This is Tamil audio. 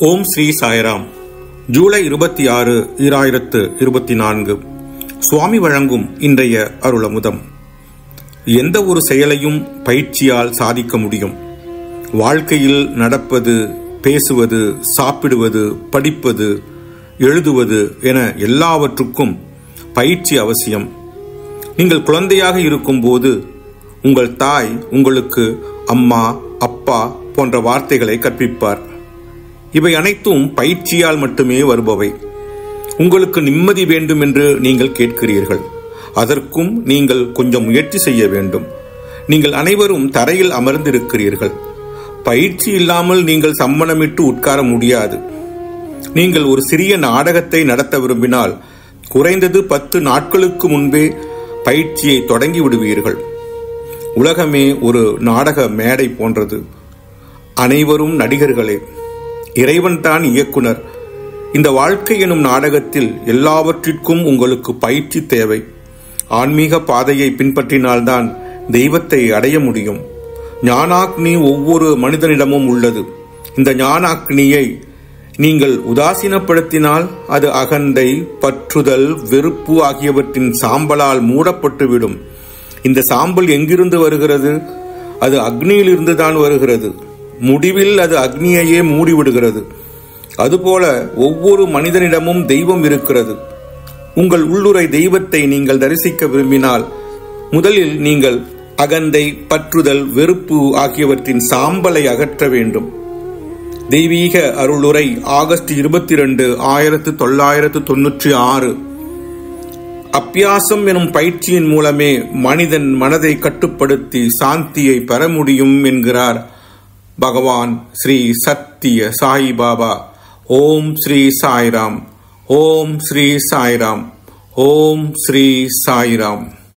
ஓம் ஸ்ரீ சாய்ராம். ஜூலை 26, 2024. சுவாமி வழங்கும் இன்றைய அருளமுதம். எந்த ஒரு செயலையும் பயிற்சியால் சாதிக்க முடியும். வாழ்க்கையில் நடப்பது, பேசுவது, சாப்பிடுவது, படிப்பது, எழுதுவது என எல்லாவற்றுக்கும் பயிற்சி அவசியம். நீங்கள் குழந்தையாக இருக்கும்போது உங்கள் தாய் உங்களுக்கு அம்மா, அப்பா போன்ற வார்த்தைகளை கற்பிப்பார். இவை அனைத்தும் பயிற்சியால் மட்டுமே வருபவை. உங்களுக்கு நிம்மதி வேண்டும் என்று நீங்கள் கேட்கிறீர்கள். அதற்கும் நீங்கள் கொஞ்சம் முயற்சி செய்ய வேண்டும். நீங்கள் அனைவரும் தரையில் அமர்ந்திருக்கிறீர்கள். பயிற்சி இல்லாமல் நீங்கள் சம்மணமிட்டு உட்கார முடியாது. நீங்கள் ஒரு சிறிய நாடகத்தை நடத்த விரும்பினால் குறைந்தது 10 நாட்களுக்கு முன்பே பயிற்சியை தொடங்கி விடுவீர்கள். உலகமே ஒரு நாடக மேடை போன்றது. அனைவரும் நடிகர்களே. இறைவன்தான் இயக்குனர். இந்த வாழ்க்கை எனும் நாடகத்தில் எல்லாவற்றிற்கும் உங்களுக்கு பயிற்சி தேவை. ஆன்மீக பாதையை பின்பற்றினால்தான் தெய்வத்தை அடைய முடியும். ஞானாக்னி ஒவ்வொரு மனிதனிடமும் உள்ளது. இந்த ஞானாக்னியை நீங்கள் உதாசீனப்படுத்தினால் அது அகந்தை, பற்றுதல், வெறுப்பு ஆகியவற்றின் சாம்பலால் மூடப்பட்டுவிடும். இந்த சாம்பல் எங்கிருந்து வருகிறது? அது அக்னியிலிருந்து தான் வருகிறது. முடிவில் அது அக்னியையே மூடிவிடுகிறது. அதுபோல ஒவ்வொரு மனிதனிடமும் தெய்வம் இருக்கிறது. உங்கள் உள்ளுரை தெய்வத்தை நீங்கள் தரிசிக்க விரும்பினால் முதலில் நீங்கள் அகந்தை, பற்றுதல், வெறுப்பு ஆகியவற்றின் சாம்பலை அகற்ற வேண்டும். தெய்வீக அருளுரை ஆகஸ்ட் 22, 1996. அப்பியாசம் எனும் பயிற்சியின் மூலமே மனிதன் மனதை கட்டுப்படுத்தி சாந்தியை பெற முடியும் என்கிறார் பகவான் ஸ்ரீ சத்திய சாய் பாபா. ஓம் ஸ்ரீ சாய்ராம். ஓம் ஸ்ரீ சாய்ராம். ஓம் ஸ்ரீ சாய்ராம்.